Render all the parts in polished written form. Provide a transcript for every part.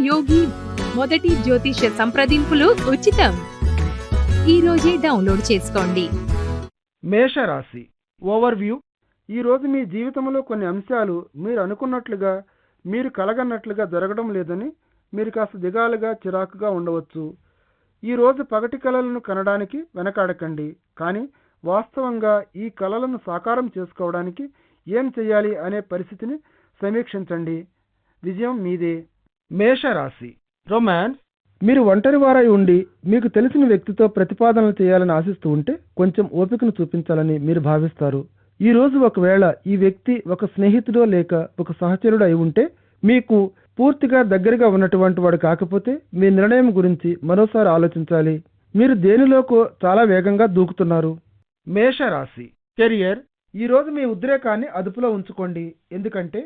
యోగి మొదటి జ్యోతిష సంప్రదింపులు ఉచితం. ఈ రోజే డౌన్లోడ్ చేసుకోండి. మేషరాశి ఓవర్వ్యూ. ఈరోజు మీ జీవితంలో కొన్ని అంశాలు మీరు అనుకున్నట్లుగా, మీరు కలగన్నట్లుగా జరగడం లేదని మీరు కాస్త దిగాలుగా, చిరాకుగా ఉండవచ్చు. ఈరోజు పగటి కలలను కనడానికి వెనకాడకండి, కానీ వాస్తవంగా ఈ కలలను సాకారం చేసుకోవడానికి ఏం చేయాలి అనే పరిస్థితిని సమీక్షించండి. విజయం మీదే. మేషరాశి రొమాన్స్. మీరు ఒంటరి వారై ఉండి మీకు తెలిసిన వ్యక్తితో ప్రతిపాదనలు చేయాలని ఆశిస్తూ ఉంటే కొంచెం ఓపికను చూపించాలని మీరు భావిస్తారు. ఈ రోజు ఒకవేళ ఈ వ్యక్తి ఒక స్నేహితుడో లేక ఒక సహచరుడు అయి ఉంటే, మీకు పూర్తిగా దగ్గరగా ఉన్నటువంటి వాడు కాకపోతే మీ నిర్ణయం గురించి మరోసారి ఆలోచించాలి. మీరు దేనిలోకో చాలా వేగంగా దూకుతున్నారు. మేషరాశి కెరియర్. ఈ రోజు మీ ఉద్రేకాన్ని అదుపులో ఉంచుకోండి, ఎందుకంటే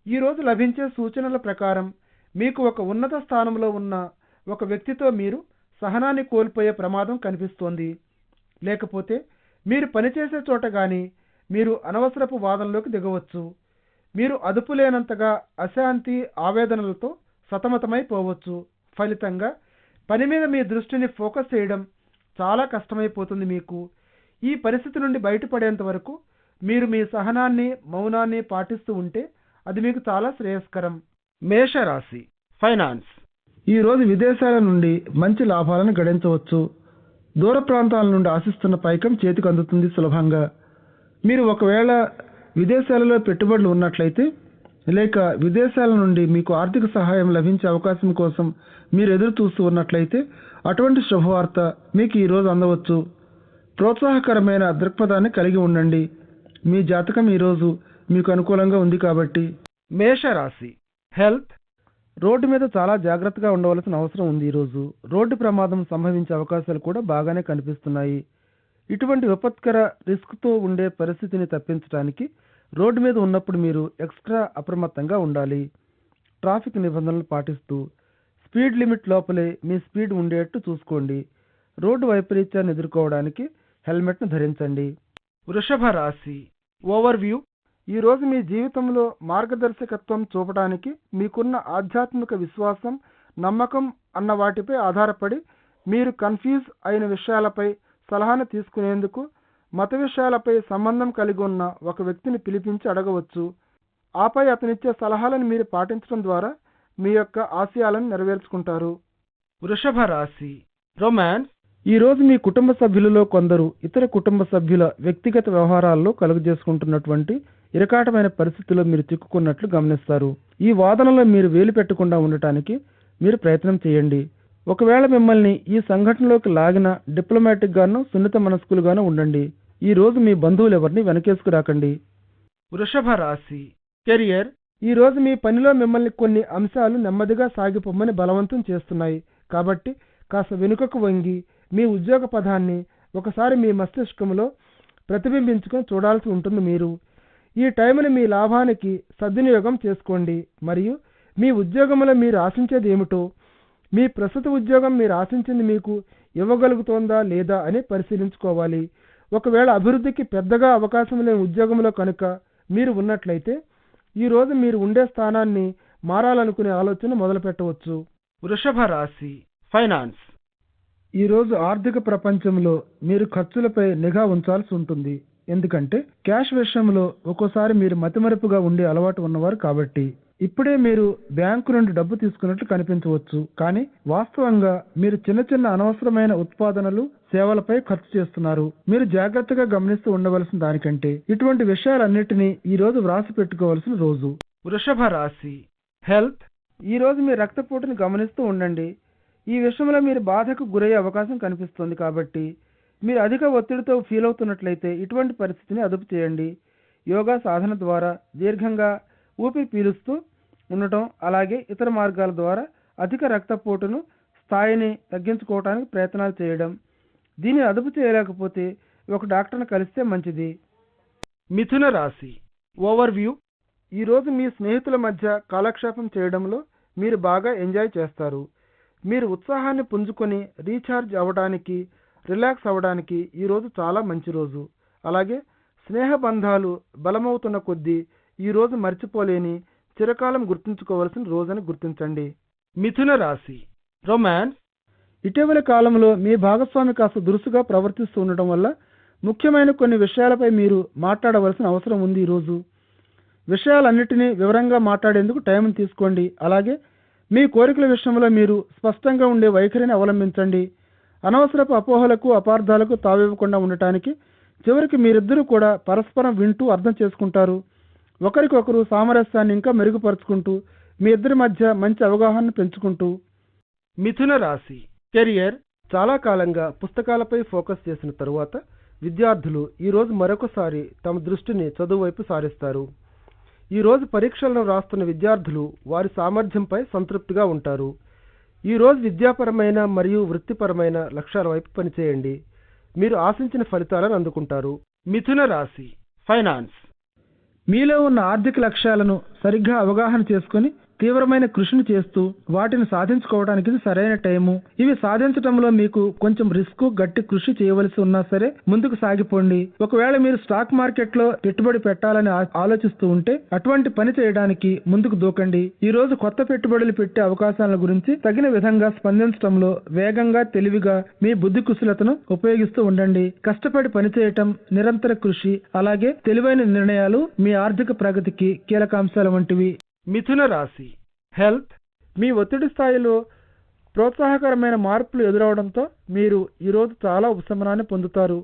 ఈ రోజు లభించే సూచనల ప్రకారం మీకు ఒక ఉన్నత స్థానంలో ఉన్న ఒక వ్యక్తితో మీరు సహనాన్ని కోల్పోయే ప్రమాదం కనిపిస్తోంది. లేకపోతే మీరు పనిచేసే చోట గాని మీరు అనవసరపు వాదనలోకి దిగవచ్చు. మీరు అదుపు లేనంతగా అశాంతి, ఆవేదనలతో సతమతమైపోవచ్చు. ఫలితంగా పని మీద మీ దృష్టిని ఫోకస్ చేయడం చాలా కష్టమైపోతుంది మీకు. ఈ పరిస్థితి నుండి బయటపడేంత వరకు మీరు మీ సహనాన్ని, మౌనాన్ని పాటిస్తూ ఉంటే అది మీకు చాలా శ్రేయస్కరం. మేషరాశి ఫైనాన్స్. ఈ రోజు విదేశాల నుండి మంచి లాభాలను గడించవచ్చు. దూర ప్రాంతాల నుండి ఆశిస్తున్న పైకం చేతికి అందుతుంది సులభంగా. మీరు ఒకవేళ విదేశాలలో పెట్టుబడులు ఉన్నట్లయితే, లేక విదేశాల నుండి మీకు ఆర్థిక సహాయం లభించే అవకాశం కోసం మీరు ఎదురు చూస్తూ ఉన్నట్లయితే అటువంటి శుభవార్త మీకు ఈరోజు అందవచ్చు. ప్రోత్సాహకరమైన దృక్పథాన్ని కలిగి ఉండండి. మీ జాతకం ఈరోజు మీకు అనుకూలంగా ఉంది కాబట్టి. మేషరాశి హెల్త్. రోడ్డు మీద చాలా జాగ్రత్తగా ఉండవలసిన అవసరం ఉంది. ఈరోజు రోడ్డు ప్రమాదం సంభవించే అవకాశాలు కూడా బాగానే కనిపిస్తున్నాయి. ఇటువంటి విపత్కర రిస్క్తో ఉండే పరిస్థితిని తప్పించడానికి రోడ్డు మీద ఉన్నప్పుడు మీరు ఎక్స్ట్రా అప్రమత్తంగా ఉండాలి. ట్రాఫిక్ నిబంధనలు పాటిస్తూ స్పీడ్ లిమిట్ లోపలే మీ స్పీడ్ ఉండేట్టు చూసుకోండి. రోడ్డు వైపరీత్యాన్ని ఎదుర్కోవడానికి హెల్మెట్ను ధరించండి. వృషభ రాశి ఓవర్వ్యూ. ఈరోజు మీ జీవితంలో మార్గదర్శకత్వం చూపడానికి మీకున్న ఆధ్యాత్మిక విశ్వాసం, నమ్మకం అన్న వాటిపై ఆధారపడి మీరు కన్ఫ్యూజ్ అయిన విషయాలపై సలహాను తీసుకునేందుకు మత విషయాలపై సంబంధం కలిగి ఉన్న ఒక వ్యక్తిని పిలిపించి అడగవచ్చు. ఆపై అతనిచ్చే సలహాలను మీరు పాటించడం ద్వారా మీ యొక్క ఆశయాలను నెరవేర్చుకుంటారు. వృషభ రాశి రొమాన్స్. ఈరోజు మీ కుటుంబ సభ్యులలో కొందరు ఇతర కుటుంబ సభ్యుల వ్యక్తిగత వ్యవహారాల్లో కలుగజేసుకుంటున్నటువంటి ఇరకాటమైన పరిస్థితుల్లో మీరు చిక్కుకున్నట్లు గమనిస్తారు. ఈ వాదనలో మీరు వేలు పెట్టకుండా ఉండటానికి మీరు ప్రయత్నం చేయండి. ఒకవేళ మిమ్మల్ని ఈ సంఘటనలోకి లాగిన డిప్లొమాటిక్ గాను, సున్నిత మనస్కులుగాను ఉండండి. ఈ రోజు మీ బంధువులు ఎవరిని వెనకేసుకురాకండి. వృషభ రాశి కెరియర్. ఈ రోజు మీ పనిలో మిమ్మల్ని కొన్ని అంశాలు నెమ్మదిగా సాగిపోమని బలవంతం చేస్తున్నాయి. కాబట్టి కాస్త వెనుకకు వంగి మీ ఉద్యోగ పదాన్ని ఒకసారి మీ మస్తిష్కంలో ప్రతిబింబించుకొని చూడాల్సి ఉంటుంది. మీరు ఈ టైంని మీ లాభానికి సద్వినియోగం చేసుకోండి. మరియు మీ ఉద్యోగంలో మీరు ఆశించేది ఏమిటో, మీ ప్రస్తుత ఉద్యోగం మీరు ఆశించింది మీకు ఇవ్వగలుగుతోందా లేదా అని పరిశీలించుకోవాలి. ఒకవేళ అభివృద్ధికి పెద్దగా అవకాశం లేని ఉద్యోగంలో కనుక మీరు ఉన్నట్లయితే ఈరోజు మీరు ఉండే స్థానాన్ని మారాలనుకునే ఆలోచన మొదలు పెట్టవచ్చు. వృషభ రాశి ఫైనాన్స్. ఈరోజు ఆర్థిక ప్రపంచంలో మీరు ఖర్చులపై నిఘా ఉంచాల్సి ఉంటుంది. ఎందుకంటే క్యాష్ విషయంలో ఒక్కోసారి మీరు మతిమరుపుగా ఉండే అలవాటు ఉన్నవారు కాబట్టి. ఇప్పుడే మీరు బ్యాంకు నుండి డబ్బు తీసుకున్నట్లు కనిపించవచ్చు, కానీ వాస్తవంగా మీరు చిన్న చిన్న అనవసరమైన ఉత్పాదనలు, సేవలపై ఖర్చు చేస్తున్నారు. మీరు జాగ్రత్తగా గమనిస్తూ ఉండవలసిన దానికంటే ఇటువంటి విషయాలన్నిటినీ ఈ రోజు వ్రాసి పెట్టుకోవాల్సిన రోజు. వృషభ రాశి హెల్త్. ఈ రోజు మీ రక్తపోటును గమనిస్తూ ఉండండి. ఈ విషయంలో మీరు బాధకు గురయ్యే అవకాశం కనిపిస్తుంది కాబట్టి మీరు అధిక ఒత్తిడితో ఫీల్ అవుతున్నట్లయితే ఇటువంటి పరిస్థితిని అదుపు చేయండి. యోగా సాధన ద్వారా దీర్ఘంగా ఊపిరి పీలుస్తూ ఉండటం, అలాగే ఇతర మార్గాల ద్వారా అధిక రక్తపోటును స్థాయిని తగ్గించుకోవడానికి ప్రయత్నాలు చేయడం. దీన్ని అదుపు చేయలేకపోతే ఒక డాక్టర్ని కలిస్తే మంచిది. మిథున రాశి ఓవర్వ్యూ. ఈరోజు మీ స్నేహితుల మధ్య కాలక్షేపం చేయడంలో మీరు బాగా ఎంజాయ్ చేస్తారు. మీరు ఉత్సాహాన్ని పుంజుకొని రీఛార్జ్ అవ్వడానికి, రిలాక్స్ అవ్వడానికి ఈరోజు చాలా మంచి రోజు. అలాగే స్నేహబంధాలు బలమవుతున్న కొద్దీ ఈరోజు మర్చిపోలేని, చిరకాలం గుర్తుంచుకోవలసిన రోజని గుర్తించండి. మిథున రాశి రొమాన్స్. ఇటీవల కాలంలో మీ భాగస్వామి కాస్త దురుసుగా ప్రవర్తిస్తూ ఉండటం వల్ల ముఖ్యమైన కొన్ని విషయాలపై మీరు మాట్లాడవలసిన అవసరం ఉంది. ఈరోజు విషయాలన్నిటినీ వివరంగా మాట్లాడేందుకు టైం తీసుకోండి. అలాగే మీ కోరికల విషయంలో మీరు స్పష్టంగా ఉండే వైఖరిని అవలంబించండి. అనవసరపు అపోహలకు అపార్థాలకు తావివ్వకుండా ఉండటానికి చివరికి మీరిద్దరూ కూడా పరస్పరం వింటూ అర్థం చేసుకుంటారు. ఒకరికొకరు సామరస్యాన్ని ఇంకా మెరుగుపరుచుకుంటూ మీ ఇద్దరి మధ్య మంచి అవగాహన పెంచుకుంటూ. మిథున రాశి కెరియర్. చాలా కాలంగా పుస్తకాలపై ఫోకస్ చేసిన తరువాత విద్యార్థులు ఈరోజు మరొకసారి తమ దృష్టిని చదువు వైపు సారిస్తారు. ఈరోజు పరీక్షలను రాస్తున్న విద్యార్థులు వారి సామర్థ్యంపై సంతృప్తిగా ఉంటారు. ఈరోజు విద్యాపరమైన మరియు వృత్తిపరమైన లక్ష్యాల వైపు పనిచేయండి. మీరు ఆశించిన ఫలితాలను అందుకుంటారు. మిథున రాశి ఫైనాన్స్. మీలో ఉన్న ఆర్థిక లక్ష్యాలను సరిగ్గా అవగాహన చేసుకుని తీవ్రమైన కృషిని చేస్తూ వాటిని సాధించుకోవడానికి ఇది సరైన టైము. ఇవి సాధించడంలో మీకు కొంచెం రిస్క్, గట్టి కృషి చేయవలసి ఉన్నా సరే ముందుకు సాగిపోండి. ఒకవేళ మీరు స్టాక్ మార్కెట్ లో పెట్టుబడి పెట్టాలని ఆలోచిస్తూ ఉంటే అటువంటి పని చేయడానికి ముందుకు దూకండి. ఈ రోజు కొత్త పెట్టుబడులు పెట్టే అవకాశాల గురించి తగిన విధంగా స్పందించడంలో వేగంగా, తెలివిగా మీ బుద్ధి కుశలతను ఉపయోగిస్తూ ఉండండి. కష్టపడి పనిచేయటం, నిరంతర కృషి, అలాగే తెలివైన నిర్ణయాలు మీ ఆర్థిక ప్రగతికి కీలక అంశాలు వంటివి. మిథున రాశి హెల్త్. మీ ఒత్తిడి స్థాయిలో ప్రోత్సాహకరమైన మార్పులు ఎదురవడంతో మీరు ఈరోజు చాలా ఉపశమనాన్ని పొందుతారు.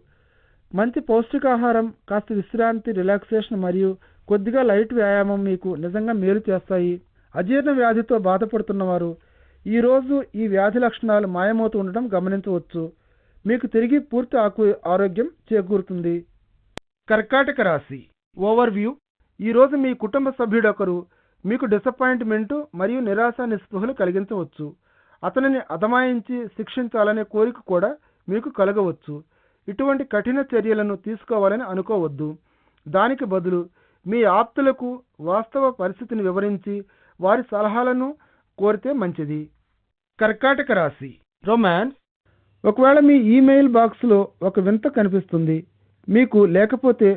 మంచి పౌష్టికాహారం, కాస్త విశ్రాంతి, రిలాక్సేషన్ మరియు కొద్దిగా లైట్ వ్యాయామం మీకు నిజంగా మేలు చేస్తాయి. అజీర్ణ వ్యాధితో బాధపడుతున్నవారు ఈరోజు ఈ వ్యాధి లక్షణాలు మాయమవుతూ ఉండటం గమనించవచ్చు. మీకు తిరిగి పూర్తి ఆరోగ్యం చేకూరుతుంది. కర్కాటక రాశి ఓవర్వ్యూ. ఈరోజు మీ కుటుంబ సభ్యుడొకరు మీకు డిసప్పాయింట్మెంట్ మరియు నిరాశ నిస్పృహలు కలిగించవచ్చు. అతనిని అదమాయించి శిక్షించాలనే కోరిక కూడా మీకు కలగవచ్చు. ఇటువంటి కఠిన చర్యలను తీసుకోవాలని అనుకోవద్దు. దానికి బదులు మీ ఆప్తులకు వాస్తవ పరిస్థితిని వివరించి వారి సలహాలను కోరితే మంచిది. కర్కాటక రాశి రొమాన్స్. ఒకవేళ మీ ఈమెయిల్ బాక్స్లో ఒక వింత కనిపిస్తుంది మీకు, లేకపోతే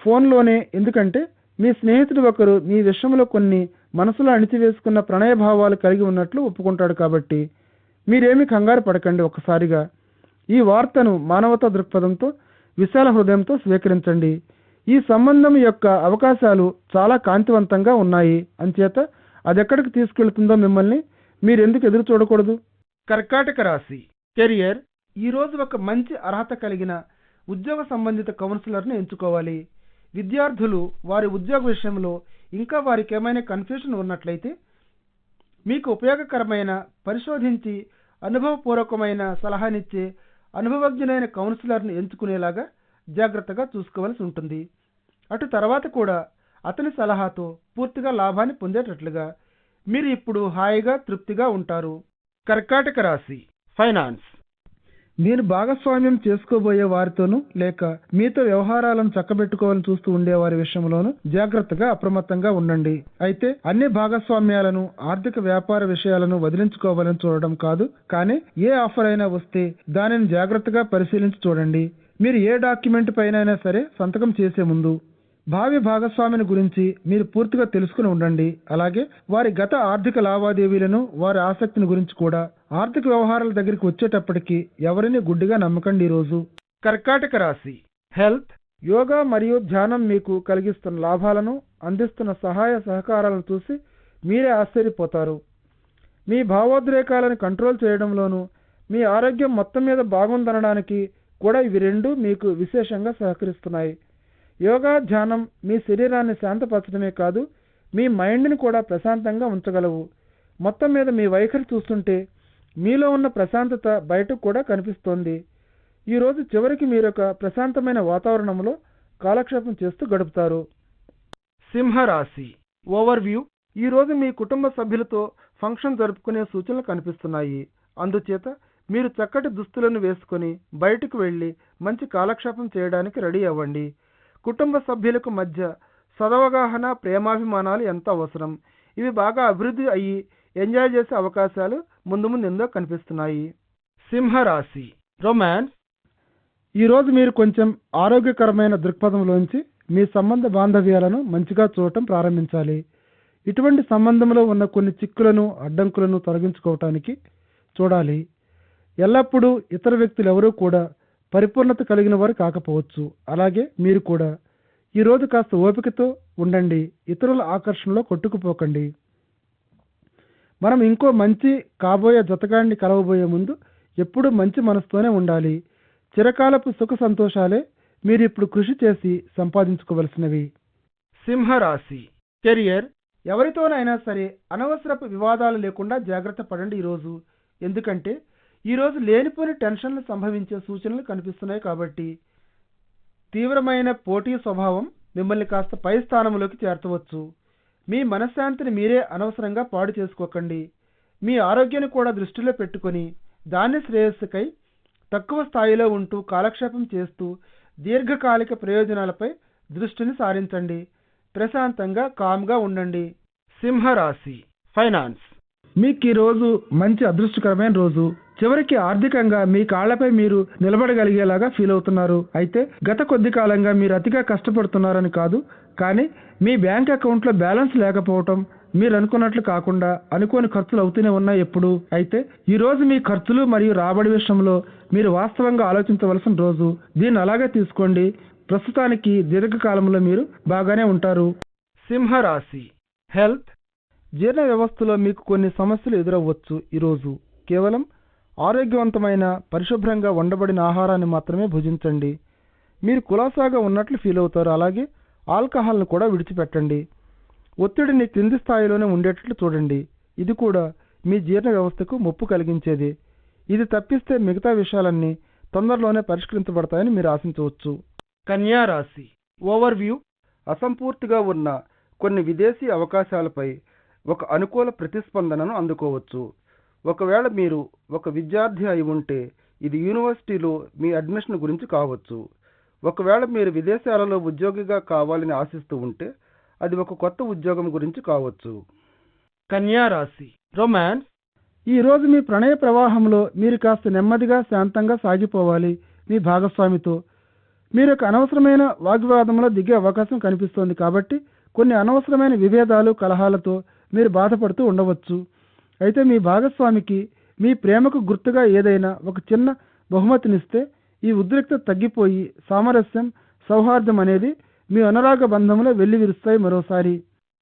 ఫోన్లోనే, ఎందుకంటే మీ స్నేహితుడు ఒకరు మీ విషయంలో కొన్ని మనసులో అణిచివేసుకున్న ప్రణయభావాలు కలిగి ఉన్నట్లు ఒప్పుకుంటాడు. కాబట్టి మీరేమీ కంగారు పడకండి. ఒక్కసారిగా ఈ వార్తను మానవతా దృక్పథంతో, విశాల హృదయంతో స్వీకరించండి. ఈ సంబంధం యొక్క అవకాశాలు చాలా కాంతివంతంగా ఉన్నాయి. అంచేత అదెక్కడికి తీసుకెళ్తుందో మిమ్మల్ని మీరెందుకు ఎదురు చూడకూడదు. కర్కాటక రాశి కెరియర్. ఈరోజు ఒక మంచి అర్హత కలిగిన ఉద్యోగ సంబంధిత కౌన్సిలర్ను ఎంచుకోవాలి. విద్యార్థులు వారి ఉద్యోగ విషయంలో ఇంకా వారికి ఏమైనా కన్ఫ్యూషన్ ఉన్నట్లయితే మీకు ఉపయోగకరమైన, పరిశోధించి అనుభవపూర్వకమైన సలహానిచ్చే అనుభవజ్ఞులైన కౌన్సిలర్ను ఎంచుకునేలాగా జాగ్రత్తగా చూసుకోవాల్సి ఉంటుంది. అటు తర్వాత కూడా అతని సలహాతో పూర్తిగా లాభాన్ని పొందేటట్లుగా మీరు ఇప్పుడు హాయిగా, తృప్తిగా ఉంటారు. కర్కాటక రాశి ఫైనాన్స్. మీరు భాగస్వామ్యం చేసుకోబోయే వారితోనూ లేక మీతో వ్యవహారాలను చక్కబెట్టుకోవాలని చూస్తూ ఉండే వారి విషయంలోనూ జాగ్రత్తగా, అప్రమత్తంగా ఉండండి. అయితే అన్ని భాగస్వామ్యాలను, ఆర్థిక వ్యాపార విషయాలను వదిలించుకోవాలని చూడడం కాదు, కానీ ఏ ఆఫర్ అయినా వస్తే దానిని జాగ్రత్తగా పరిశీలించి చూడండి. మీరు ఏ డాక్యుమెంట్ పైన సరే సంతకం చేసే ముందు భావి భాగస్వామిని గురించి మీరు పూర్తిగా తెలుసుకుని ఉండండి. అలాగే వారి గత ఆర్థిక లావాదేవీలను, వారి ఆసక్తిని గురించి కూడా. ఆర్థిక వ్యవహారాల దగ్గరికి వచ్చేటప్పటికి ఎవరిని గుడ్డిగా నమ్మకండి. ఈరోజు కర్కాటక రాశి హెల్త్. యోగా మరియు ధ్యానం మీకు కలిగిస్తున్న లాభాలను, అందిస్తున్న సహాయ సహకారాలను చూసి మీరే ఆశ్చర్యపోతారు. మీ భావోద్రేకాలను కంట్రోల్ చేయడంలోనూ, మీ ఆరోగ్యం మొత్తం మీద బాగుందనడానికి కూడా ఇవి రెండు మీకు విశేషంగా సహకరిస్తున్నాయి. యోగా, ధ్యానం మీ శరీరాన్ని శాంతపరచడమే కాదు, మీ మైండ్ని కూడా ప్రశాంతంగా ఉంచగలవు. మొత్తం మీద మీ వైఖరి చూస్తుంటే మీలో ఉన్న ప్రశాంతత బయటకు కూడా కనిపిస్తోంది. ఈరోజు చివరికి మీరొక ప్రశాంతమైన వాతావరణంలో కాలక్షేపం చేస్తూ గడుపుతారు. సింహరాశి ఓవర్వ్యూ. ఈరోజు మీ కుటుంబ సభ్యులతో ఫంక్షన్ జరుపుకునే సూచనలు కనిపిస్తున్నాయి. అందుచేత మీరు చక్కటి దుస్తులను వేసుకొని బయటకు వెళ్ళి మంచి కాలక్షేపం చేయడానికి రెడీ అవ్వండి. కుటుంబ సభ్యులకు మధ్య సదవగాహన, ప్రేమాభిమానాలు ఎంత అవసరం. ఇవి బాగా అభివృద్ధి అయ్యి ఎంజాయ్ చేసే అవకాశాలు ముందు ముందు ఎంతో కనిపిస్తున్నాయి. సింహరాశి రొమాన్స్. ఈరోజు మీరు కొంచెం ఆరోగ్యకరమైన దృక్పథంలోంచి మీ సంబంధ బాంధవ్యాలను మంచిగా చూడటం ప్రారంభించాలి. ఇటువంటి సంబంధంలో ఉన్న కొన్ని చిక్కులను అడ్డంకులను తొలగించుకోవటానికి చూడాలి. ఎల్లప్పుడూ ఇతర వ్యక్తులు ఎవరూ కూడా పరిపూర్ణత కలిగిన వారు కాకపోవచ్చు. అలాగే మీరు కూడా ఈరోజు కాస్త ఓపికతో ఉండండి. ఇతరుల ఆకర్షణలో కొట్టుకుపోకండి. మనం ఇంకో మంచి కాబోయే జతగాడిని కలవబోయే ముందు ఎప్పుడూ మంచి మనసుతోనే ఉండాలి. చిరకాలపు సుఖ సంతోషాలే మీరు ఇప్పుడు కృషి చేసి సంపాదించుకోవలసినవి. సింహరాశి కెరియర్. ఎవరితోనైనా సరే అనవసరపు వివాదాలు లేకుండా జాగ్రత్త పడండి ఈరోజు. ఎందుకంటే ఈరోజు లేనిపోని టెన్షన్లు సంభవించే సూచనలు కనిపిస్తున్నాయి. కాబట్టి తీవ్రమైన పోటీ స్వభావం మిమ్మల్ని కాస్త పై స్థానంలోకి చేర్చవచ్చు. మీ మనశ్శాంతిని మీరే అనవసరంగా పాడు చేసుకోకండి. మీ ఆరోగ్యాన్ని కూడా దృష్టిలో పెట్టుకొని దాని శ్రేయస్సుకై తక్కువ స్థాయిలో ఉంటూ కాలక్షేపం చేస్తూ దీర్ఘకాలిక ప్రయోజనాలపై దృష్టిని సారించండి. ప్రశాంతంగా కామ్గా ఉండండి. సింహరాశి ఫైనాన్స్. మీకు ఈరోజు మంచి అదృష్టకరమైన రోజు. చివరికి ఆర్థికంగా మీ కాళ్లపై మీరు నిలబడగలిగేలాగా ఫీల్ అవుతున్నారు. అయితే గత కొద్ది కాలంగా మీరు అతిగా కష్టపడుతున్నారని కాదు, కానీ మీ బ్యాంక్ అకౌంట్లో బ్యాలెన్స్ లేకపోవటం, మీరు అనుకున్నట్లు కాకుండా అనుకోని ఖర్చులు అవుతూనే ఉన్నాయి ఎప్పుడు. అయితే ఈ రోజు మీ ఖర్చులు మరియు రాబడి విషయంలో మీరు వాస్తవంగా ఆలోచించవలసిన రోజు. దీన్ని అలాగే తీసుకోండి. ప్రస్తుతానికి దీర్ఘకాలంలో మీరు బాగానే ఉంటారు. సింహరాశి హెల్త్. జీర్ణ వ్యవస్థలో మీకు కొన్ని సమస్యలు ఎదురవ్వచ్చు. ఈరోజు కేవలం ఆరోగ్యవంతమైన పరిశుభ్రంగా వండబడిన ఆహారాన్ని మాత్రమే భుజించండి. మీరు కులాసాగా ఉన్నట్లు ఫీల్ అవుతారు. అలాగే ఆల్కహాల్ను కూడా విడిచిపెట్టండి. ఒత్తిడిని క్రింది స్థాయిలోనే ఉండేటట్లు చూడండి. ఇది కూడా మీ జీర్ణ వ్యవస్థకు ముప్పు కలిగించేది. ఇది తప్పిస్తే మిగతా విషయాలన్నీ తొందరలోనే పరిష్కరించబడతాయని మీరు ఆశించవచ్చు. కన్యా రాశి ఓవర్వ్యూ. అసంపూర్తిగా ఉన్న కొన్ని విదేశీ అవకాశాలపై ఒక అనుకూల ప్రతిస్పందనను అందుకోవచ్చు. ఒకవేళ మీరు ఒక విద్యార్థి అయి ఉంటే ఇది యూనివర్సిటీలో మీ అడ్మిషన్ గురించి కావచ్చు. ఒకవేళ మీరు విదేశాలలో ఉద్యోగిగా కావాలని ఆశిస్తూ ఉంటే అది ఒక కొత్త ఉద్యోగం గురించి కావచ్చు. కన్యా రాశి రొమాన్స్. ఈరోజు మీ ప్రణయ ప్రవాహంలో మీరు కాస్త నెమ్మదిగా శాంతంగా సాగిపోవాలి. మీ భాగస్వామితో మీరు ఒక అనవసరమైన వాగ్వివాదంలో దిగే అవకాశం కనిపిస్తోంది. కాబట్టి కొన్ని అనవసరమైన విభేదాలు కలహాలతో మీరు బాధపడుతూ ఉండవచ్చు. అయితే మీ భాగస్వామికి మీ ప్రేమకు గుర్తుగా ఏదైనా ఒక చిన్న బహుమతినిస్తే ఈ ఉద్రిక్తత తగ్గిపోయి సామరస్యం, సౌహార్దం అనేది మీ అనురాగ బంధంలో వెల్లివిరుస్తాయి మరోసారి.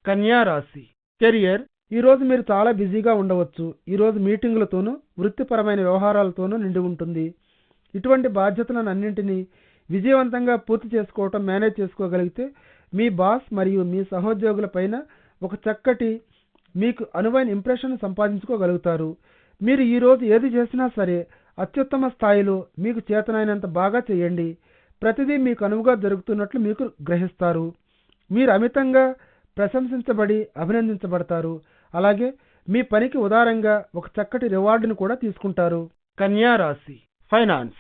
కన్యా రాశి కెరియర్. ఈరోజు మీరు చాలా బిజీగా ఉండవచ్చు. ఈరోజు మీటింగులతోనూ వృత్తిపరమైన వ్యవహారాలతోనూ నిండి ఉంటుంది. ఇటువంటి బాధ్యతలను అన్నింటినీ విజయవంతంగా పూర్తి చేసుకోవటం, మేనేజ్ చేసుకోగలిగితే మీ బాస్ మరియు మీ సహోద్యోగుల పైన ఒక చక్కటి మీకు అనువైన ఇంప్రెషన్ సంపాదించుకోగలుగుతారు. మీరు ఈరోజు ఏది చేసినా సరే అత్యుత్తమ స్థాయిలో మీకు చేతనైనంత బాగా చేయండి. ప్రతిదీ మీకు అనువుగా జరుగుతున్నట్లు మీకు గ్రహిస్తారు. మీరు అమితంగా ప్రశంసించబడి అభినందించబడతారు. అలాగే మీ పనికి ఉదారంగా ఒక చక్కటి రివార్డును కూడా తీసుకుంటారు. కన్యా రాశి ఫైనాన్స్.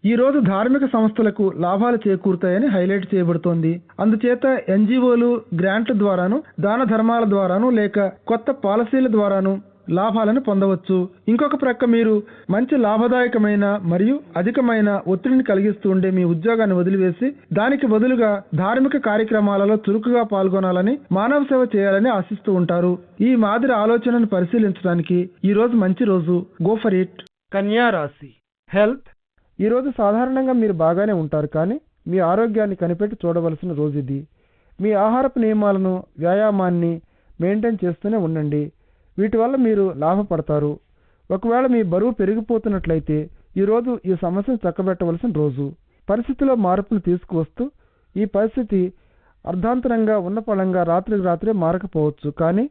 ఈరోజు ధార్మిక సంస్థలకు లాభాలు చేకూరుతాయని హైలైట్ చేయబడుతోంది. అందుచేత ఎన్జిఓలు గ్రాంట్ల ద్వారాను, దాన ధర్మాల ద్వారాను, లేక కొత్త పాలసీల ద్వారాను లాభాలను పొందవచ్చు. ఇంకొక ప్రక్క మీరు మంచి లాభదాయకమైన మరియు అధికమైన ఒత్తిడిని కలిగిస్తూ ఉండే మీ ఉద్యోగాన్ని వదిలివేసి దానికి బదులుగా ధార్మిక కార్యక్రమాలలో చురుకుగా పాల్గొనాలని, మానవ సేవ చేయాలని ఆశిస్తూ ఉంటారు. ఈ మాదిరి ఆలోచనను పరిశీలించడానికి ఈ రోజు మంచి రోజు. Go for it. కన్యా రాశి హెల్త్. ఈరోజు సాధారణంగా మీరు బాగానే ఉంటారు, కానీ మీ ఆరోగ్యాన్ని కనిపెట్టి చూడవలసిన రోజు ఇది. మీ ఆహారపు నియమాలను, వ్యాయామాన్ని మెయింటైన్ చేస్తూనే ఉండండి. వీటి వల్ల మీరు లాభపడతారు. ఒకవేళ మీ బరువు పెరిగిపోతున్నట్లయితే ఈరోజు ఈ సమస్యను చక్కబెట్టవలసిన రోజు. పరిస్థితిలో మార్పును తీసుకువస్తూ ఈ పరిస్థితి అర్ధాంతరంగా ఉన్న పళంగా రాత్రికి రాత్రే మారకపోవచ్చు, కానీ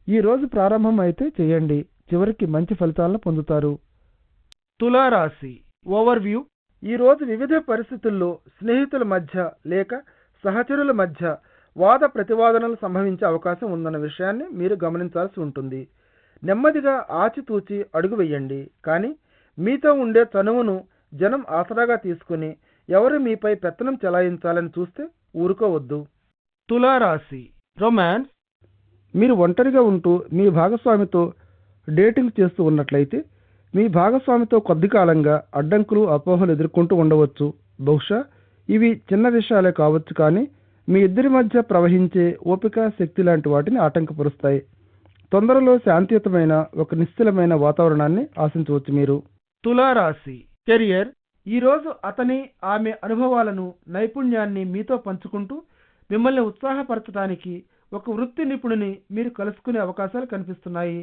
ఈ రోజు ప్రారంభం అయితే చేయండి. చివరికి మంచి ఫలితాలను పొందుతారు. తులారాశి ఓవర్వ్యూ. ఈరోజు వివిధ పరిస్థితుల్లో స్నేహితుల మధ్య లేక సహచరుల మధ్య వాద ప్రతివాదనలు సంభవించే అవకాశం ఉందన్న విషయాన్ని మీరు గమనించాల్సి ఉంటుంది. నెమ్మదిగా ఆచితూచి అడుగు వేయండి, కానీ మీతో ఉండే చనువును జనం ఆసరాగా తీసుకుని ఎవరు మీపై పెత్తనం చెలాయించాలని చూస్తే ఊరుకోవద్దు. తులారాశి రొమాన్స్. మీరు ఒంటరిగా ఉంటూ మీ భాగస్వామితో డేటింగ్ చేస్తూ ఉన్నట్లయితే మీ భాగస్వామితో కొద్ది కాలంగా అడ్డంకులు, అపోహలు ఎదుర్కొంటూ ఉండవచ్చు. బహుశా ఇవి చిన్న విషయాలే కావచ్చు, కానీ మీ ఇద్దరి మధ్య ప్రవహించే ఓపిక, శక్తి లాంటి వాటిని ఆటంకపరుస్తాయి. తొందరలో శాంతియుతమైన ఒక నిశ్చలమైన వాతావరణాన్ని ఆశించవచ్చు మీరు. తులారాశి కెరియర్. ఈరోజు అతని ఆమె అనుభవాలను, నైపుణ్యాన్ని మీతో పంచుకుంటూ మిమ్మల్ని ఉత్సాహపరచడానికి ఒక వృత్తి నిపుణుని మీరు కలుసుకునే అవకాశాలు కనిపిస్తున్నాయి.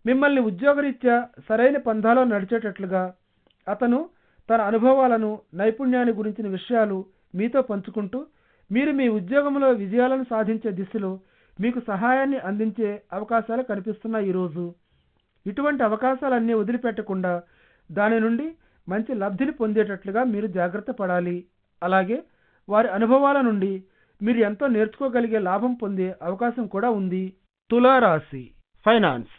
మిమ్మల్ని ఉద్యోగరీత్యా సరైన పంథాలో నడిచేటట్లుగా అతను తన అనుభవాలను, నైపుణ్యాన్ని గురించిన విషయాలు మీతో పంచుకుంటూ మీరు మీ ఉద్యోగంలో విజయాలను సాధించే దిశలో మీకు సహాయాన్ని అందించే అవకాశాలు కనిపిస్తున్నాయి. ఈరోజు ఇటువంటి అవకాశాలన్నీ వదిలిపెట్టకుండా దాని నుండి మంచి లబ్ధిని పొందేటట్లుగా మీరు జాగ్రత్త పడాలి. అలాగే వారి అనుభవాల నుండి మీరు ఎంతో నేర్చుకోగలిగే లాభం పొందే అవకాశం కూడా ఉంది. తులారాశి ఫైనాన్స్.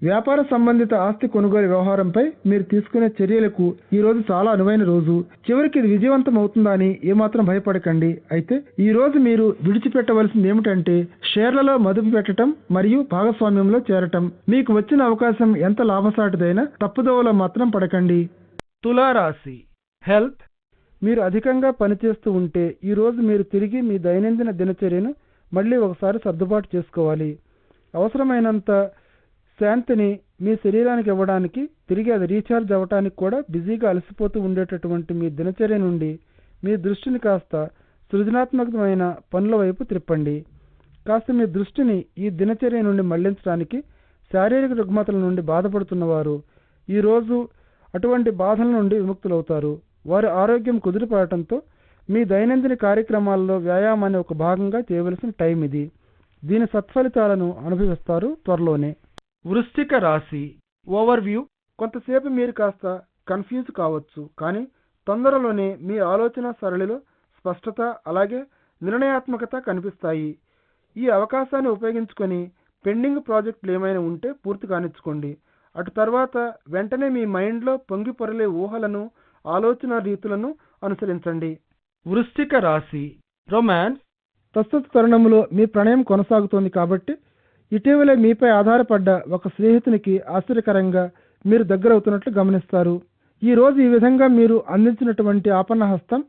వ్యాపార సంబంధిత ఆస్తి కొనుగోలు వ్యవహారంపై మీరు తీసుకునే చర్యలకు ఈ రోజు చాలా అనువైన రోజు. చివరికి ఇది విజయవంతం అవుతుందా అని ఏమాత్రం భయపడకండి. అయితే ఈ రోజు మీరు విడిచిపెట్టవలసింది ఏమిటంటే షేర్లలో మదుపు పెట్టడం మరియు భాగస్వామ్యంలో చేరటం. మీకు వచ్చిన అవకాశం ఎంత లాభసాటిదైనా తప్పుదోవలో మాత్రం పడకండి. తులారాశి హెల్త్. మీరు అధికంగా పనిచేస్తూ ఉంటే ఈ రోజు మీరు తిరిగి మీ దైనందిన దినచర్యను మళ్ళీ ఒకసారి సర్దుబాటు చేసుకోవాలి. అవసరమైనంత శాంతిని మీ శరీరానికి ఇవ్వడానికి, తిరిగి అది రీఛార్జ్ అవ్వడానికి కూడా బిజీగా అలసిపోతూ ఉండేటటువంటి మీ దినచర్య నుండి మీ దృష్టిని కాస్త సృజనాత్మకమైన పనుల వైపు త్రిప్పండి. కాస్త మీ దృష్టిని ఈ దినచర్య నుండి మళ్లించడానికి శారీరక రుగ్మతల నుండి బాధపడుతున్నవారు ఈరోజు అటువంటి బాధల నుండి విముక్తులవుతారు. వారి ఆరోగ్యం కుదిరిపడటంతో మీ దైనందిన కార్యక్రమాల్లో వ్యాయామాన్ని ఒక భాగంగా చేయవలసిన టైం ఇది. దీని సత్ఫలితాలను అనుభవిస్తారు త్వరలోనే. వృశ్చిక రాశి ఓవర్వ్యూ. కొంతసేపు మీరు కాస్త కన్ఫ్యూజ్ కావచ్చు, కానీ తొందరలోనే మీ ఆలోచన సరళిలో స్పష్టత, అలాగే నిర్ణయాత్మకత కనిపిస్తాయి. ఈ అవకాశాన్ని ఉపయోగించుకొని పెండింగ్ ప్రాజెక్టులు ఏమైనా ఉంటే పూర్తి కానిచ్చుకోండి. అటు తర్వాత వెంటనే మీ మైండ్లో పొంగి పొరలే ఊహలను, ఆలోచన రీతులను అనుసరించండి. వృశ్చిక రాశి రొమాన్స్. ప్రస్తుత తరుణంలో మీ ప్రణయం కొనసాగుతోంది కాబట్టి ఇటీవలే మీపై ఆధారపడ్డ ఒక స్నేహితునికి ఆశ్చర్యకరంగా మీరు దగ్గరవుతున్నట్లు గమనిస్తారు. ఈ రోజు ఈ విధంగా మీరు అందించినటువంటి ఆపన్నహస్తం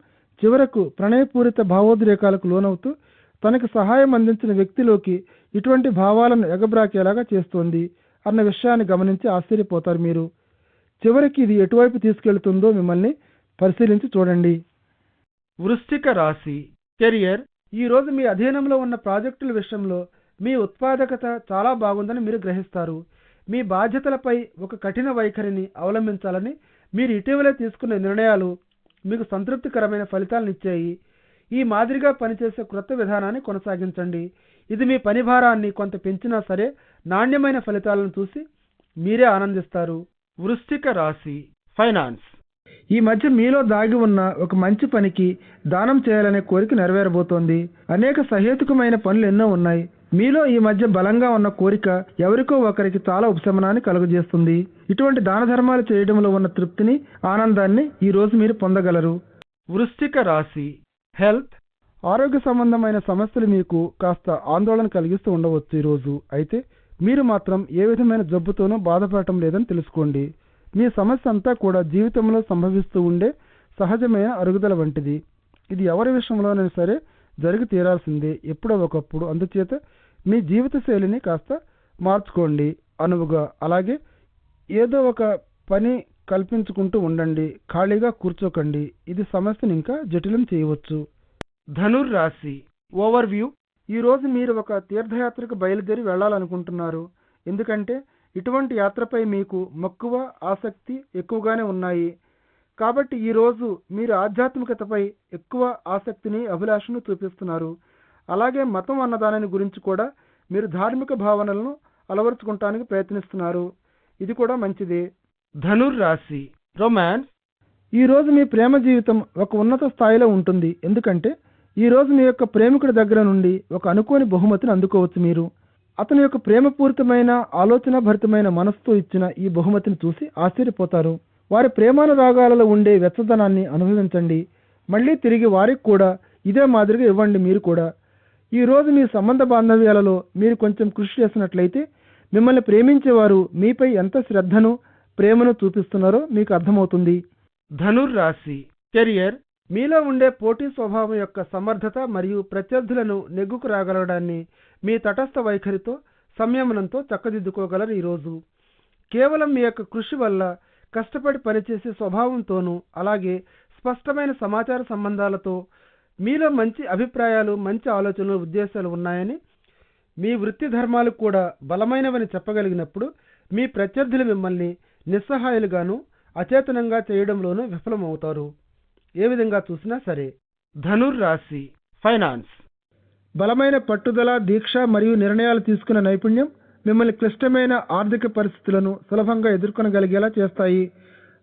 చివరకు ప్రణయపూరిత భావోద్రేకాలకు లోనవుతూ తనకు సహాయం అందించిన వ్యక్తిలోకి ఇటువంటి భావాలను ఎగబ్రాకేలాగా చేస్తోంది అన్న విషయాన్ని గమనించి ఆశ్చర్యపోతారు మీరు. చివరికి ఇది ఎటువైపు తీసుకెళ్తుందో మిమ్మల్ని పరిశీలించి చూడండి. వృశ్చిక రాశి కెరియర్. ఈ రోజు మీ అధీనంలో ఉన్న ప్రాజెక్టుల విషయంలో మీ ఉత్పాదకత చాలా బాగుందని మీరు గ్రహిస్తారు. మీ బాధ్యతలపై ఒక కఠిన వైఖరిని అవలంబించాలని మీరు ఇటీవలే తీసుకున్న నిర్ణయాలు మీకు సంతృప్తికరమైన ఫలితాలను ఇచ్చాయి. ఈ మాదిరిగా పనిచేసే క్రొత్త విధానాన్ని కొనసాగించండి. ఇది మీ పని భారాన్ని కొంత పెంచినా సరే నాణ్యమైన ఫలితాలను చూసి మీరే ఆనందిస్తారు. వృశ్చిక రాశి ఫైనాన్స్. ఈ మధ్య మీలో దాగి ఉన్న ఒక మంచి పనికి దానం చేయాలనే కోరిక నెరవేరబోతోంది. అనేక సహేతుకమైన పనులు ఎన్నో ఉన్నాయి. మీలో ఈ మధ్య బలంగా ఉన్న కోరిక ఎవరికో ఒకరికి చాలా ఉపశమనాన్ని కలుగజేస్తుంది. ఇటువంటి దాన ధర్మాలు చేయడంలో ఉన్న తృప్తిని, ఆనందాన్ని ఈ రోజు మీరు పొందగలరు. వృశ్చిక రాశి హెల్త్. ఆరోగ్య సంబంధమైన సమస్యలు మీకు కాస్త ఆందోళన కలిగిస్తూ ఉండవచ్చు ఈరోజు. అయితే మీరు మాత్రం ఏ విధమైన జబ్బుతోనూ బాధపడటం లేదని తెలుసుకోండి. మీ సమస్య అంతా కూడా జీవితంలో సంభవిస్తూ ఉండే సహజమైన అరుగుదల వంటిది. ఇది ఎవరి విషయంలోనైనా సరే జరిగి తీరాల్సిందే ఎప్పుడో ఒకప్పుడు. అందుచేత మీ జీవిత శైలిని కాస్త మార్చుకోండి అనువుగా. అలాగే ఏదో ఒక పని కల్పించుకుంటూ ఉండండి, ఖాళీగా కూర్చోకండి. ఇది సమస్యను ఇంకా జటిలం చేయవచ్చు. ధనుర్రాశి ఓవర్వ్యూ. ఈరోజు మీరు ఒక తీర్థయాత్రకు బయలుదేరి వెళ్లాలనుకుంటున్నారు. ఎందుకంటే ఇటువంటి యాత్రపై మీకు మక్కువ, ఆసక్తి ఎక్కువగానే ఉన్నాయి. కాబట్టి ఈరోజు మీరు ఆధ్యాత్మికతపై ఎక్కువ ఆసక్తిని, అభిలాషను చూపిస్తున్నారు. అలాగే మతం అన్నదాని గురించి కూడా మీరు ధార్మిక భావనలను అలవరుచుకుంటానికి ప్రయత్నిస్తున్నారు. ఇది కూడా మంచిదే. ధనుర్రాశి రొమాన్స్. ఈరోజు మీ ప్రేమ జీవితం ఒక ఉన్నత స్థాయిలో ఉంటుంది. ఎందుకంటే ఈరోజు మీ యొక్క ప్రేమికుడి దగ్గర నుండి ఒక అనుకోని బహుమతిని అందుకోవచ్చు మీరు. అతని యొక్క ప్రేమపూరితమైన, ఆలోచన భరితమైన మనసుతో ఇచ్చిన ఈ బహుమతిని చూసి ఆశ్చర్యపోతారు. వారి ప్రేమానురాగాలలో ఉండే వెచ్చదనాన్ని అనుభవించండి. మళ్ళీ తిరిగి వారికి కూడా ఇదే మాదిరిగా ఇవ్వండి. మీరు కూడా ఈరోజు మీ సంబంధ బాంధవ్యాలలో మీరు కొంచెం కృషి చేసినట్లయితే మిమ్మల్ని ప్రేమించేవారు మీపై ఎంత శ్రద్ధను, ప్రేమను చూపిస్తున్నారో మీకు అర్థమవుతుంది. ధనుర్రాశి కెరియర్. మీలో ఉండే పోటీ స్వభావం యొక్క సమర్థత మరియు ప్రత్యర్థులను నెగ్గుకు రాగలగడాన్ని మీ తటస్థ వైఖరితో సంయమనంతో చక్కదిద్దుకోగలరు. ఈరోజు కేవలం మీ యొక్క కృషి వల్ల, కష్టపడి పనిచేసే స్వభావంతోనూ, అలాగే స్పష్టమైన సమాచార సంబంధాలతో మీలో మంచి అభిప్రాయాలు, మంచి ఆలోచనలు, ఉద్దేశాలు ఉన్నాయని, మీ వృత్తి ధర్మాలు కూడా బలమైనవని చెప్పగలిగినప్పుడు మీ ప్రత్యర్థులు మిమ్మల్ని నిస్సహాయులుగాను, అచేతనంగా చేయడంలోనూ విఫలమవుతారు. ఏ విధంగా చూసినా సరే. ధనుర్రాశి ఫైనాన్స్. బలమైన పట్టుదల, దీక్ష మరియు నిర్ణయాలు తీసుకునే నైపుణ్యం మిమ్మల్ని క్లిష్టమైన ఆర్థిక పరిస్థితులను సులభంగా ఎదుర్కొనగలిగేలా చేస్తాయి.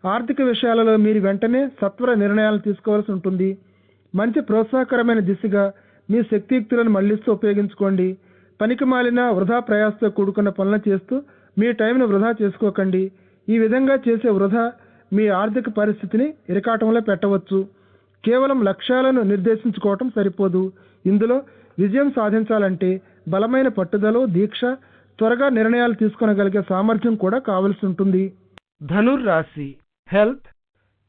ఆర్థిక విషయాలలో మీరు వెంటనే సత్వర నిర్ణయాలు తీసుకోవాల్సి ఉంటుంది. మంచి ప్రోత్సాహకరమైన దిశగా మీ శక్తియుక్తులను మళ్లిస్తూ ఉపయోగించుకోండి. పనికిమాలిన వృధా ప్రయాసతో కూడుకున్న పనులు చేస్తూ మీ టైంను వృధా చేసుకోకండి. ఈ విధంగా చేసే వృధా మీ ఆర్థిక పరిస్థితిని ఇరకాటంలో పెట్టవచ్చు. కేవలం లక్ష్యాలను నిర్దేశించుకోవటం సరిపోదు. ఇందులో విజయం సాధించాలంటే బలమైన పట్టుదల, దీక్ష, త్వరగా నిర్ణయాలు తీసుకొనగలిగే సామర్థ్యం కూడా కావలసి ఉంటుంది. ధనుర్రాశి హెల్త్.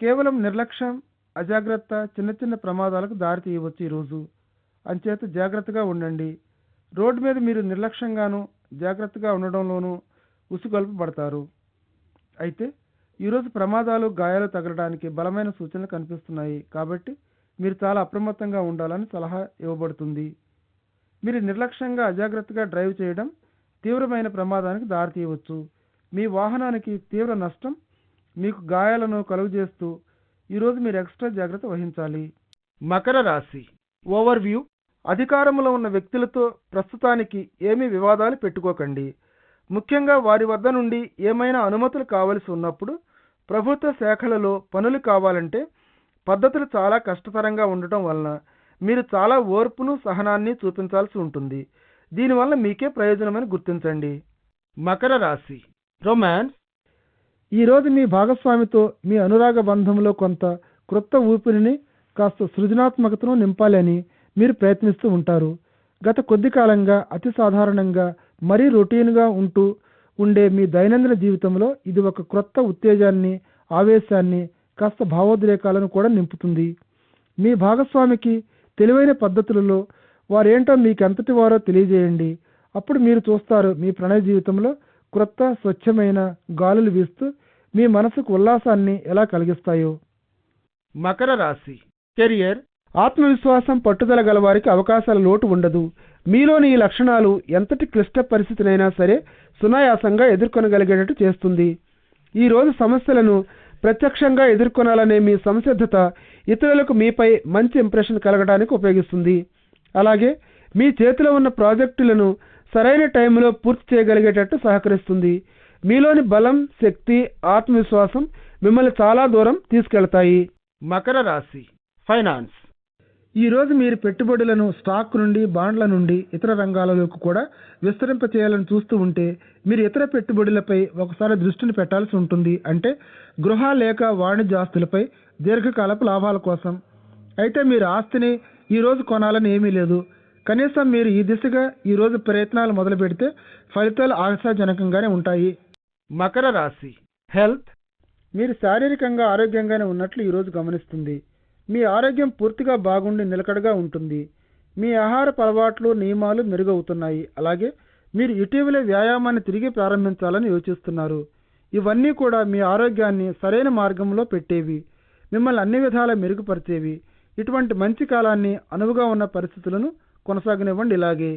కేవలం నిర్లక్ష్యం, అజాగ్రత్త చిన్న చిన్న ప్రమాదాలకు దారి తీయవచ్చు ఈరోజు. అంచేత జాగ్రత్తగా ఉండండి. రోడ్డు మీద మీరు నిర్లక్ష్యంగాను, జాగ్రత్తగా ఉండడంలోనూ ఉసిగొల్పబడతారు. అయితే ఈరోజు ప్రమాదాలు, గాయాలు తగలడానికి బలమైన సూచనలు కనిపిస్తున్నాయి. కాబట్టి మీరు చాలా అప్రమత్తంగా ఉండాలని సలహా ఇవ్వబడుతుంది. మీరు నిర్లక్ష్యంగా, అజాగ్రత్తగా డ్రైవ్ చేయడం తీవ్రమైన ప్రమాదానికి దారితీయవచ్చు. మీ వాహనానికి తీవ్ర నష్టం, మీకు గాయాలను కలుగజేస్తూ ఈరోజు మీరు ఎక్స్ట్రా జాగ్రత్త వహించాలి. మకర రాశి ఓవర్వ్యూ. అధికారంలో ఉన్న వ్యక్తులతో ప్రస్తుతానికి ఏమీ వివాదాలు పెట్టుకోకండి. ముఖ్యంగా వారి వద్ద నుండి ఏమైనా అనుమతులు కావలసి ఉన్నప్పుడు, ప్రభుత్వ శాఖలలో పనులు కావాలంటే పద్ధతులు చాలా కష్టతరంగా ఉండటం వలన మీరు చాలా ఓర్పును, సహనాన్ని చూపించాల్సి ఉంటుంది. దీనివల్ల మీకే ప్రయోజనమని గుర్తించండి. మకర రాశి రొమాన్స్. ఈరోజు మీ భాగస్వామితో మీ అనురాగ బంధంలో కొంత క్రొత్త ఊపిరిని, కాస్త సృజనాత్మకతను నింపాలని మీరు ప్రయత్నిస్తూ ఉంటారు. గత కొద్ది కాలంగా అతి సాధారణంగా, మరీ రొటీన్గా ఉండే మీ దైనందిన జీవితంలో ఇది ఒక క్రొత్త ఉత్తేజాన్ని, ఆవేశాన్ని, కాస్త భావోద్రేకాలను కూడా నింపుతుంది. మీ భాగస్వామికి తెలివైన పద్ధతులలో వారేంటో మీకెంతటి వారో తెలియజేయండి. అప్పుడు మీరు చూస్తారు మీ ప్రణయ జీవితంలో క్రొత్త స్వచ్ఛమైన గాలులు వీస్తూ మీ మనసుకు ఉల్లాసాన్ని ఎలా కలిగిస్తాయో. మకర రాశి కెరియర్. ఆత్మవిశ్వాసం, పట్టుదల గలవారికి అవకాశాల లోటు ఉండదు. మీలోని ఈ లక్షణాలు ఎంతటి క్లిష్ట పరిస్థితినైనా సరే సునాయాసంగా ఎదుర్కొనగలిగేటట్టు చేస్తుంది. ఈరోజు సమస్యలను ప్రత్యక్షంగా ఎదుర్కొనాలనే మీ సంసిద్ధత ఇతరులకు మీపై మంచి ఇంప్రెషన్ కలగడానికి ఉపయోగిస్తుంది. అలాగే మీ చేతిలో ఉన్న ప్రాజెక్టులను సరైన టైంలో పూర్తి చేయగలిగేటట్టు సహకరిస్తుంది. మీలోని బలం, శక్తి, ఆత్మవిశ్వాసం మిమ్మల్ని చాలా దూరం తీసుకెళ్తాయి. మకర రాశి ఫైనాన్స్. ఈరోజు మీరు పెట్టుబడులను స్టాక్ నుండి, బాండ్ల నుండి ఇతర రంగాలలోకి కూడా విస్తరింప చేయాలని చూస్తూ ఉంటే మీరు ఇతర పెట్టుబడులపై ఒకసారి దృష్టిని పెట్టాల్సి ఉంటుంది. అంటే గృహ లేక వాణిజ్య ఆస్తులపై దీర్ఘకాలపు లాభాల కోసం. అయితే మీరు ఆస్తిని ఈరోజు కొనాలని ఏమీ లేదు. కనీసం మీరు ఈ దిశగా ఈరోజు ప్రయత్నాలు మొదలు పెడితే ఫలితాలు ఆశాజనకంగానే ఉంటాయి. మకర రాశి హెల్త్. మీరు శారీరకంగా ఆరోగ్యంగానే ఉన్నట్లు ఈరోజు గమనిస్తుంది. మీ ఆరోగ్యం పూర్తిగా బాగుండి నిలకడగా ఉంటుంది. మీ ఆహారపు అలవాట్లు, నియమాలు మెరుగవుతున్నాయి. అలాగే మీరు ఇటీవలే వ్యాయామాన్ని తిరిగి ప్రారంభించాలని యోచిస్తున్నారు. ఇవన్నీ కూడా మీ ఆరోగ్యాన్ని సరైన మార్గంలో పెట్టేవి, మిమ్మల్ని అన్ని విధాలా మెరుగుపరిచేవి. ఇటువంటి మంచి కాలాన్ని, అనువుగా ఉన్న పరిస్థితులను కొనసాగనివ్వండి. ఇలాగే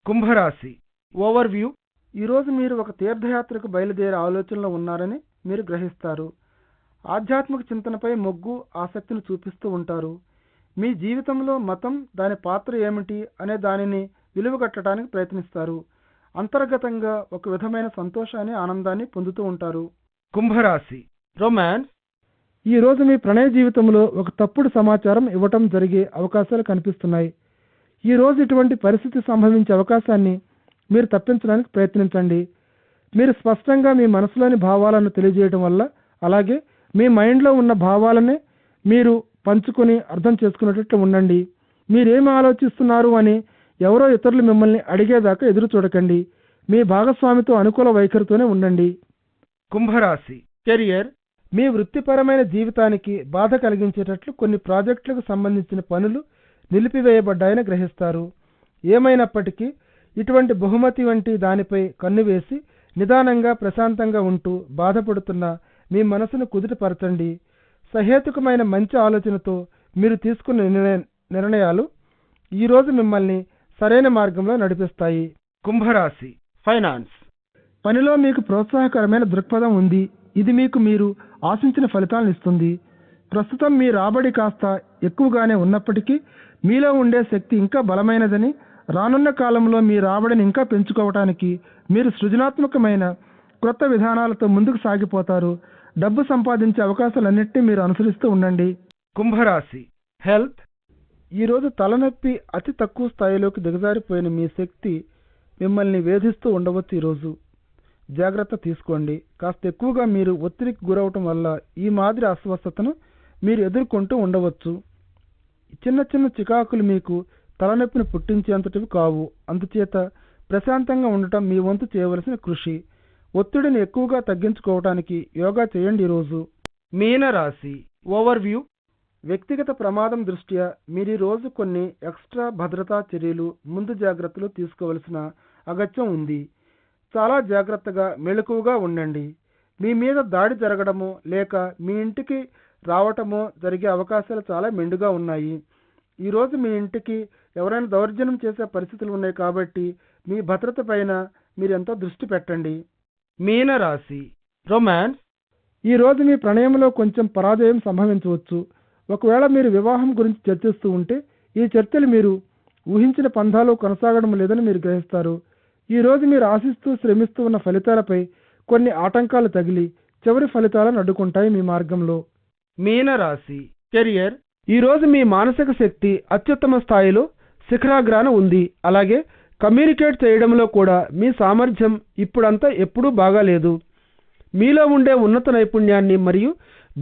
కుంభరాశి ఓవర్వ్యూ. ఈరోజు మీరు ఒక తీర్థయాత్రకు బయలుదేరే ఆలోచనలో ఉన్నారని మీరు గ్రహిస్తారు. ఆధ్యాత్మిక చింతనపై మొగ్గు, ఆసక్తిని చూపిస్తూ ఉంటారు. మీ జీవితంలో మతం, దాని పాత్ర ఏమిటి అనే దానిని విలువగట్టడానికి ప్రయత్నిస్తారు. అంతర్గతంగా ఒక విధమైన సంతోషాన్ని, ఆనందాన్ని పొందుతూ ఉంటారు. కుంభరాశి రొమాన్స్. ఈరోజు మీ ప్రణయ జీవితంలో ఒక తప్పుడు సమాచారం ఇవ్వటం జరిగే అవకాశాలు కనిపిస్తున్నాయి. ఈరోజు ఇటువంటి పరిస్థితి సంభవించే అవకాశాన్ని మీరు తప్పించడానికి ప్రయత్నించండి. మీరు స్పష్టంగా మీ మనసులోని భావాలను తెలియజేయడం వల్ల, అలాగే మీ మైండ్లో ఉన్న భావాలనే మీరు పంచుకొని అర్థం చేసుకునేటట్లు ఉండండి. మీరేమి ఆలోచిస్తున్నారు అని ఎవరో ఇతరులు మిమ్మల్ని అడిగేదాకా ఎదురు చూడకండి. మీ భాగస్వామితో అనుకూల వైఖరితోనే ఉండండి. కుంభరాశి కెరియర్. మీ వృత్తిపరమైన జీవితానికి బాధ కలిగించేటట్లు కొన్ని ప్రాజెక్టులకు సంబంధించిన పనులు నిలిపివేయబడ్డాయని గ్రహిస్తారు. ఏమైనప్పటికీ ఇటువంటి బహుమతి వంటి దానిపై కన్నువేసి నిదానంగా ప్రశాంతంగా ఉంటూ బాధపడుతున్న మీ మనసును కుదుటపరచండి. సహేతుకమైన మంచి ఆలోచనతో మీరు తీసుకున్న నిర్ణయాలు ఈరోజు మిమ్మల్ని సరైన మార్గంలో నడిపిస్తాయి. కుంభరాశి ఫైనాన్స్. పనిలో మీకు ప్రోత్సాహకరమైన దృక్పథం ఉంది. ఇది మీకు మీరు ఆశించిన ఫలితాలను ఇస్తుంది. ప్రస్తుతం మీ రాబడి కాస్త ఎక్కువగానే ఉన్నప్పటికీ మీలో ఉండే శక్తి ఇంకా బలమైనదని, రానున్న కాలంలో మీ రాబడిని ఇంకా పెంచుకోవటానికి మీరు సృజనాత్మకమైన క్రొత్త విధానాలతో ముందుకు సాగిపోతారు. డబ్బు సంపాదించే అవకాశాలన్నింటినీ మీరు అనుసరిస్తూ ఉండండి. కుంభరాశి హెల్త్. ఈరోజు తలనొప్పి అతి తక్కువ స్థాయిలోకి దిగజారిపోయిన మీ శక్తి మిమ్మల్ని వేధిస్తూ ఉండవచ్చు. ఈరోజు జాగ్రత్త తీసుకోండి. కాస్త ఎక్కువగా మీరు ఒత్తిడికి గురవటం వల్ల ఈ మాదిరి అస్వస్థతను మీరు ఎదుర్కొంటూ ఉండవచ్చు. చిన్న చిన్న చికాకులు మీకు తలనొప్పిని పుట్టించేంతటివి కావు. అందుచేత ప్రశాంతంగా ఉండటం మీ వంతు చేయవలసిన కృషి. ఒత్తిడిని ఎక్కువగా తగ్గించుకోవటానికి యోగా చేయండి. ఈరోజు మీనరాశి ఓవర్వ్యూ. వ్యక్తిగత ప్రమాదం దృష్ట్యా మీరు ఈరోజు కొన్ని ఎక్స్ట్రా భద్రతా చర్యలు, ముందు జాగ్రత్తలు తీసుకోవలసిన అగత్యం ఉంది. చాలా జాగ్రత్తగా మెలకువగా ఉండండి. మీ మీద దాడి జరగడమో లేక మీ ఇంటికి రావటమో జరిగే అవకాశాలు చాలా మెండుగా ఉన్నాయి. ఈరోజు మీ ఇంటికి ఎవరైనా దౌర్జన్యం చేసే పరిస్థితులు ఉన్నాయి కాబట్టి మీ భద్రత పైన మీరు ఎంతో దృష్టి పెట్టండి. మీనరాశి రొమాన్స్. ఈరోజు మీ ప్రణయంలో కొంచెం పరాజయం సంభవించవచ్చు. ఒకవేళ మీరు వివాహం గురించి చర్చిస్తూ ఉంటే ఈ చర్చలు మీరు ఊహించిన పంథాలో కొనసాగడం లేదని మీరు గ్రహిస్తారు. ఈరోజు మీరు ఆశిస్తూ శ్రమిస్తూ ఉన్న ఫలితాలపై కొన్ని ఆటంకాలు తగిలి చివరి ఫలితాలను అడ్డుకుంటాయి మీ మార్గంలో. మీనరాశి కెరియర్. ఈరోజు మీ మానసిక శక్తి అత్యుత్తమ స్థాయిలో శిఖరాగ్రాన ఉంది. అలాగే కమ్యూనికేట్ చేయడంలో కూడా మీ సామర్థ్యం ఇప్పుడంతా ఎప్పుడూ బాగాలేదు. మీలో ఉండే ఉన్నత నైపుణ్యాన్ని మరియు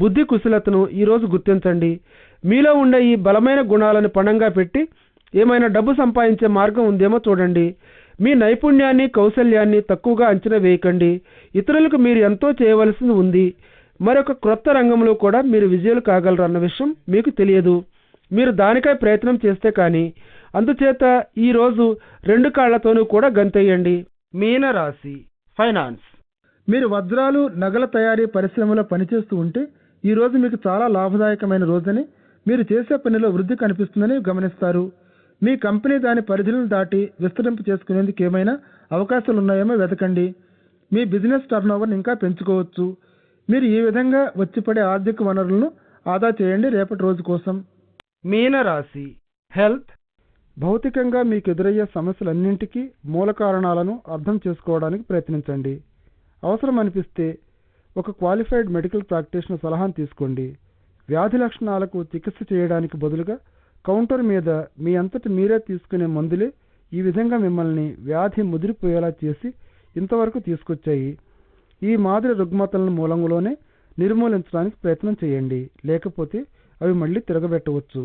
బుద్ధి కుశలతను ఈరోజు గుర్తించండి. మీలో ఉండే ఈ బలమైన గుణాలను పణంగా పెట్టి ఏమైనా డబ్బు సంపాదించే మార్గం ఉందేమో చూడండి. మీ నైపుణ్యాన్ని, కౌశల్యాన్ని తక్కువగా అంచనా వేయకండి. ఇతరులకు మీరు ఎంతో చేయవలసి ఉంది. మరొక క్రొత్త రంగంలో కూడా మీరు విజయాలు కాగలరు అన్న విషయం మీకు తెలియదు. మీరు దానికై ప్రయత్నం చేస్తే కానీ. అందుచేత ఈరోజు 2 కాళ్లతోనూ కూడా గంతేయండి. మీనరాశి ఫైనాన్స్. మీరు వజ్రాలు, నగల తయారీ పరిశ్రమలో పనిచేస్తూ ఉంటే ఈరోజు మీకు చాలా లాభదాయకమైన రోజని, మీరు చేసే పనిలో వృద్ధి కనిపిస్తుందని గమనిస్తారు. మీ కంపెనీ దాని పరిధులను దాటి విస్తరింపు చేసుకునేందుకు ఏమైనా అవకాశాలు ఉన్నాయేమో వెతకండి. మీ బిజినెస్ టర్నోవర్ని ఇంకా పెంచుకోవచ్చు. మీరు ఈ విధంగా వచ్చిపడే ఆర్థిక వనరులను ఆదా చేయండి రేపటి రోజు కోసం. మీనరాశి హెల్త్. భౌతికంగా మీకు ఎదురయ్యే సమస్యలన్నింటికీ మూల కారణాలను అర్థం చేసుకోవడానికి ప్రయత్నించండి. అవసరం అనిపిస్తే ఒక క్వాలిఫైడ్ మెడికల్ ప్రాక్టీషనర్ సలహాను తీసుకోండి. వ్యాధి లక్షణాలకు చికిత్స చేయడానికి బదులుగా కౌంటర్ మీద మీ అంతటి మీరే తీసుకునే మందులే ఈ విధంగా మిమ్మల్ని వ్యాధి ముదిరిపోయేలా చేసి ఇంతవరకు తీసుకొచ్చాయి. ఈ మాదిరి రుగ్మతలను మూలంలోనే నిర్మూలించడానికి ప్రయత్నం చేయండి. లేకపోతే అవి మళ్ళీ తిరగబెట్టవచ్చు.